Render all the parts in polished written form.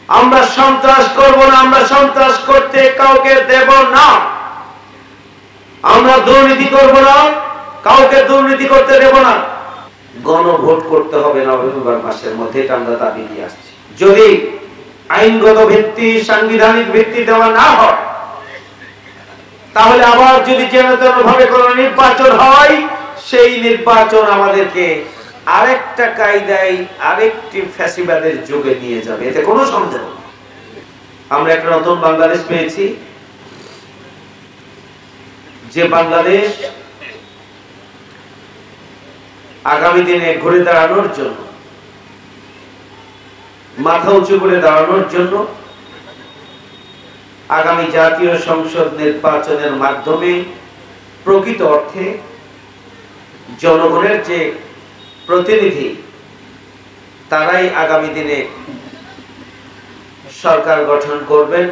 আমরা সন্ত্রাস করব না, আমরা সন্ত্রাস করতে কাউকে দেব না। আমরা দুর্নীতি করব না, কাউকে দুর্নীতি করতে দেব না। গণভোট করতে হবে নভেম্বর মাসের মধ্যে, এটা আমরা দাবি নিয়ে আসছি। যদি আইনগত ভিত্তি, সাংবিধানিক ভিত্তি দেওয়া না হয়, তাহলে আবার যদি যেন তেন ভাবে কোন নির্বাচন হয়, সেই নির্বাচন আমাদেরকে আরেকটা কায়দায়, আরেকটি ফ্যাসিবাদের যুগে নিয়ে যাবে, এতে কোনো সন্দেহ নেই। আমরা একটা নতুন বাংলাদেশ পেয়েছি, যে বাংলাদেশ আগামী দিনে ঘুরে দাঁড়ানোর জন্য, মাথা উঁচু করে দাঁড়ানোর জন্য আগামী জাতীয় সংসদ নির্বাচনের মাধ্যমে প্রকৃত অর্থে জনগণের যে প্রতিনিধি, তারাই আগামী দিনে সরকার গঠন করবেন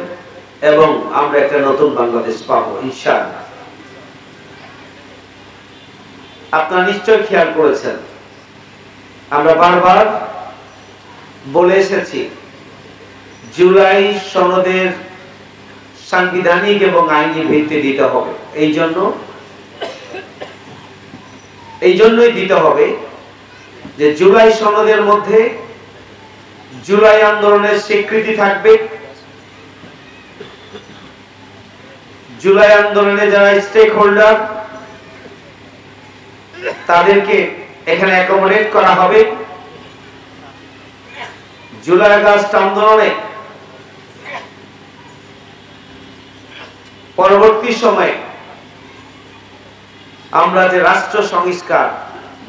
এবং আমরা একটা নতুন বাংলাদেশ পাবো ইনশাআল্লাহ। আপনারা নিশ্চয় খেয়াল করেছেন, আমরা বারবার বলে এসেছি, জুলাই সনদের সাংবিধানিক এবং আইনি ভিত্তি দিতে হবে। এই জন্যই দিতে হবে যে জুলাই সনদের মধ্যে জুলাই আন্দোলনের স্বীকৃতি থাকবে। জুলাই আন্দোলনে যারা স্টেক হোল্ডার, তাদেরকে এখানে অ্যাকোমোডেট করা হবে। জুলাই আগস্ট আন্দোলনে পরবর্তী সময়ে আমরা যে রাষ্ট্র সংস্কার,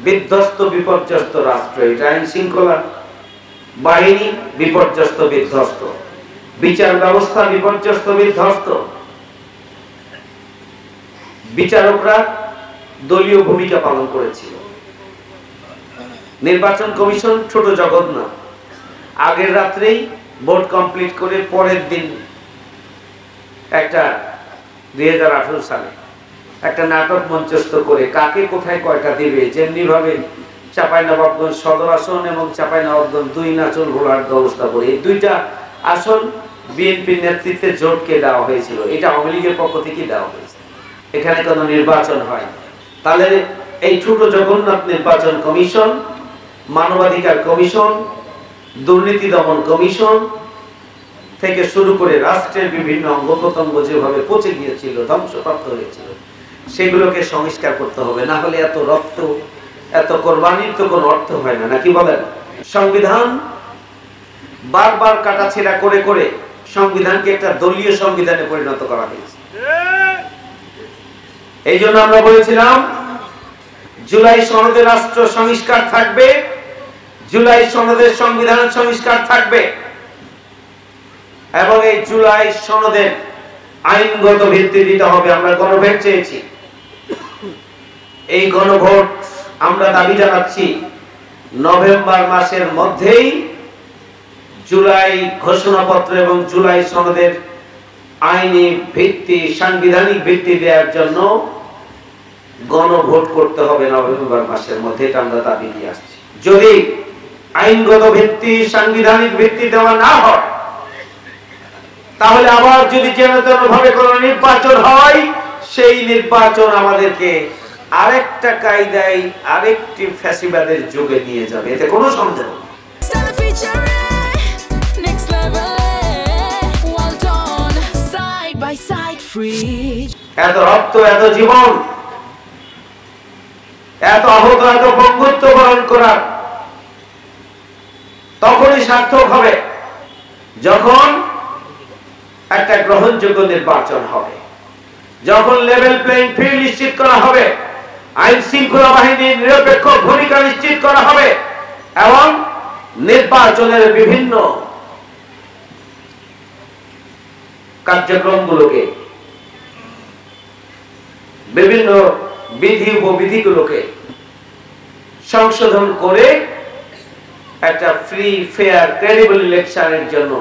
বিধ্বস্ত বিপর্যস্ত রাষ্ট্র, এটা আইন শৃঙ্খলা বাহিনী বিপর্যস্ত বিধ্বস্ত, বিচার ব্যবস্থা বিপর্যস্ত বিধ্বস্ত, বিচারকরা দলীয় ভূমিকা পালন করেছিল। নির্বাচন কমিশন ছোট জগৎ না, আগের রাত্রেই ভোট কমপ্লিট করে পরের দিন একটা 2018 সালে একটা নাটক মঞ্চস্থ করে কাকে কোথায় কয়টা দিবে, যেমনি ভাবে চাঁপাইনবাবগঞ্জ সদর আসন এবং চাঁপাইনবাবগঞ্জ 2 নাচল ঘোড়ার ব্যবস্থা করে এই দুইটা আসন বিএনপির নেতৃত্বে জোটকে দেওয়া হয়েছিল। এটা আওয়ামী লীগের পক্ষ থেকে দেওয়া হয়েছে, এখানে কোনো নির্বাচন হয়। তাহলে এই ছোট জগন্নাথ নির্বাচন কমিশন, মানবাধিকার কমিশন, দুর্নীতি দমন কমিশন থেকে শুরু করে রাষ্ট্রের বিভিন্ন অঙ্গ প্রত্যঙ্গ যেভাবে পচে গিয়েছিল, ধ্বংসপ্রাপ্ত হয়েছিল, সেগুলোকে সংস্কার করতে হবে। না হলে এত রক্ত, এত কোরবানির তো কোনো অর্থ হয় না, নাকি বলেন? সংবিধান বারবার কাটাছেঁড়া করে করে সংবিধানকে একটা দলীয় সংবিধানে পরিণত করা হয়েছে। এই জন্য আমরা বলেছিলাম জুলাই সনদে রাষ্ট্র সংস্কার থাকবে, জুলাই সনদের সংবিধান সংস্কার থাকবে এবং এই জুলাই সনদের আইনগত ভিত্তি দিতে হবে। আমরা গণভোট চেয়েছি, এই গণভোট আমরা দাবি জানাচ্ছি নভেম্বর মাসের মধ্যেই জুলাই ঘোষণাপত্র এবং জুলাই সনদের আইনি ভিত্তি, সাংবিধানিক ভিত্তি দেওয়ার জন্য গণভোট করতে হবে নভেম্বর মাসের মধ্যে, এটা আমরা দাবি নিয়ে আসছি। যদি আইনগত ভিত্তি, সাংবিধানিক ভিত্তি দেওয়া না হয়, তাহলে আবার যদি যেন তেন ভাবে কোন নির্বাচন হয়, সেই নির্বাচন আমাদেরকে আরেকটা কায়দায়, আরেকটি ফ্যাসিবাদের যুগে নিয়ে যাবে, এতে কোনো সন্দেহ নেই। এত রক্ত, এত জীবন, এত আহত, এত বঙ্গুত্ব বরণ করার তখনই সার্থক হবে যখন একটা গ্রহণযোগ্য নির্বাচন হবে, যখন লেভেল প্লেইং ফিল্ড নিশ্চিত করা হবে, আইন শৃঙ্খলা বাহিনীর নিরপেক্ষ ভূমিকা নিশ্চিত করা হবে এবং নির্বাচনের বিভিন্ন কার্যক্রমগুলোকে, বিভিন্ন বিধি উপবিধিগুলোকে সংশোধন করে একটা ফ্রি, ফেয়ার, ক্রেডিবল ইলেকশনের জন্য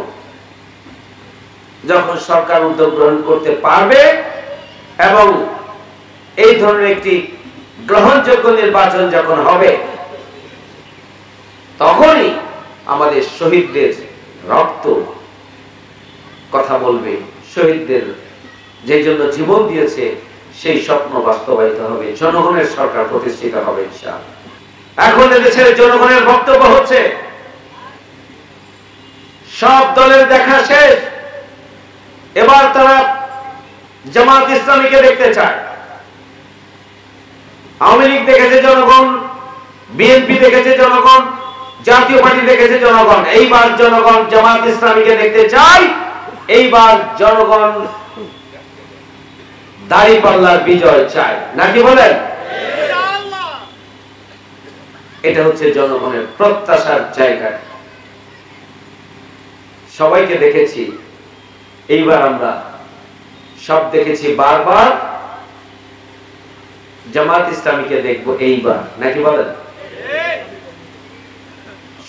যখন সরকার উদ্যোগ গ্রহণ করতে পারবে এবং এই ধরনের একটি গ্রহণযোগ্য নির্বাচন যখন হবে, তখনই আমাদের শহীদদের রক্ত কথা বলবে, শহীদদের যে জন্য জীবন দিয়েছে সেই স্বপ্ন বাস্তবায়িত হবে, জনগণের সরকার প্রতিষ্ঠিত হবে ইনশাআল্লাহ। এখন এদেশের জনগণের বক্তব্য হচ্ছে সব দলের দেখা শেষ, এবার তারা জামাত ইসলামীকে দেখতে চায়। আওয়ামী লীগ দেখেছে জনগণ, বিএনপি দেখেছে জনগণ, জাতীয় পার্টি দেখেছে জনগণ, এইবার জনগণ জামাত ইসলামীকে দেখতে চায়। এইবার জনগণ দাঁড়িপাল্লার বিজয় চায়, নাকি বলেন? এটা হচ্ছে জনগণের প্রত্যাশার জায়গা। সবাইকে দেখেছি, এইবার আমরা সব দেখেছি, বারবার জামাত ইসলামীকে দেখবো এইবার, নাকি বলেন?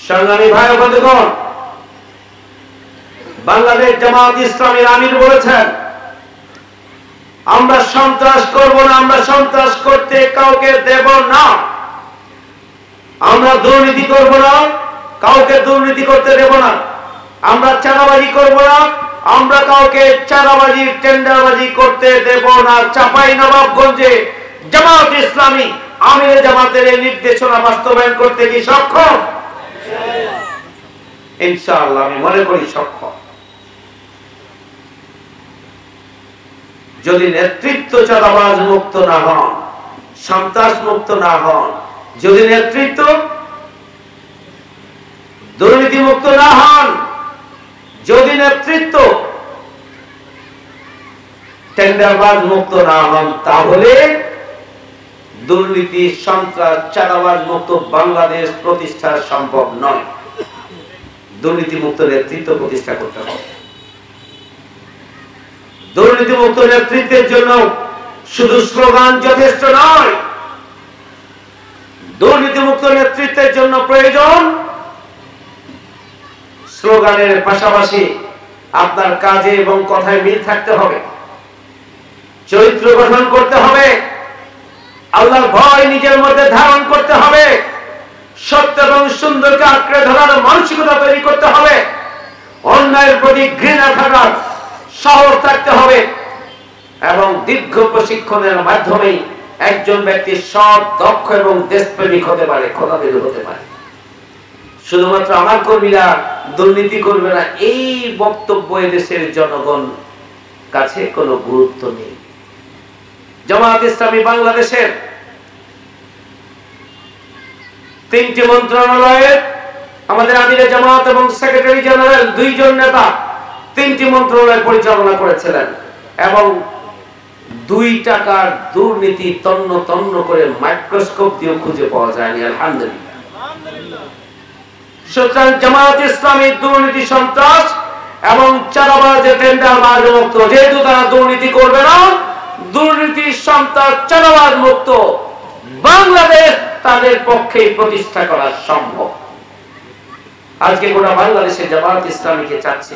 সংগ্রামী ভাই ও বন্ধুগণ, বাংলাদেশ জামাত ইসলামীর আমির বলেছেন, আমরা সন্ত্রাস করব না, আমরা সন্ত্রাস করতে কাউকে দেব না, আমরা দুর্নীতি করব না, কাউকে দুর্নীতি করতে দেব না, আমরা চাঁদাবাজি করব না, আমরা কাউকে চাঁদাবাজি টেন্ডারবাজি করতে দেব না। চাঁপাইনবাবগঞ্জে জামাত ইসলামী আমিরে জামাতের এই নির্দেশনা বাস্তবায়ন করতে কি সক্ষম? ইনশাআল্লাহ আমি মনে করি সক্ষম। যদি নেতৃত্ব চাঁদাবাজ মুক্ত না হন, সন্ত্রাস মুক্ত না হন, যদি নেতৃত্ব দুর্নীতি মুক্ত না হন, যদি নেতৃত্ব টেন্ডারবাজ মুক্ত না হন, তাহলে দুর্নীতি, সন্ত্রাস, চাঁদাবাজ মুক্ত বাংলাদেশ প্রতিষ্ঠা সম্ভব নয়। দুর্নীতি মুক্ত নেতৃত্ব প্রতিষ্ঠা করতে হবে। দুর্নীতি মুক্ত নেতৃত্বের জন্য শুধু স্লোগান যথেষ্ট নয়, দুর্নীতি মুক্ত নেতৃত্বের জন্য প্রয়োজন স্লোগানের পাশাপাশি আপনার কাজে এবং কথায় মিল থাকতে হবে, চরিত্র গঠন করতে হবে, আল্লাহর ভয় নিজের মধ্যে ধারণ করতে হবে, সত্য এবং সুন্দরকে আঁকড়ে ধরার মানসিকতা তৈরি করতে হবে, অন্যায়ের প্রতি ঘৃণা থাকার সাহস থাকতে হবে, এবং দীর্ঘ প্রশিক্ষণের মাধ্যমে একজন ব্যক্তি সৎ, দক্ষ এবং দেশপ্রেমিক হতে পারে, খোদাবিদ হতে পারে। শুধুমাত্র আমার কর্মীরা দুর্নীতি করবে না, এই বক্তব্য এদেশের জনগণ কাছে কোনো গুরুত্ব নেই। জামাত ইসলামী বাংলাদেশের 3টি মন্ত্রণালয়ের আমাদের আমিরে জামাত এবং সেক্রেটারি জেনারেল 2 জন নেতা 3টি মন্ত্রণালয় পরিচালনা করেছিলেন, এবং 2 টাকার দুর্নীতি তন্ন তন্ন করে মাইক্রোস্কোপ দিয়ে খুঁজে পাওয়া যায়নি, আলহামদুলিল্লাহ। সুতরাং জামাত ইসলামী দুর্নীতি, সন্ত্রাস এবং চাঁদাবাজ, টেন্ডারবাজ মুক্ত, যেহেতু তারা দুর্নীতি করবে না, দুর্নীতি, সন্ত্রাস, চাঁদাবাজ মুক্ত বাংলাদেশ তাদের পক্ষে প্রতিষ্ঠা করা সম্ভব। আজকে গোটা বাংলাদেশে জামাত ইসলামীকে চাচ্ছে।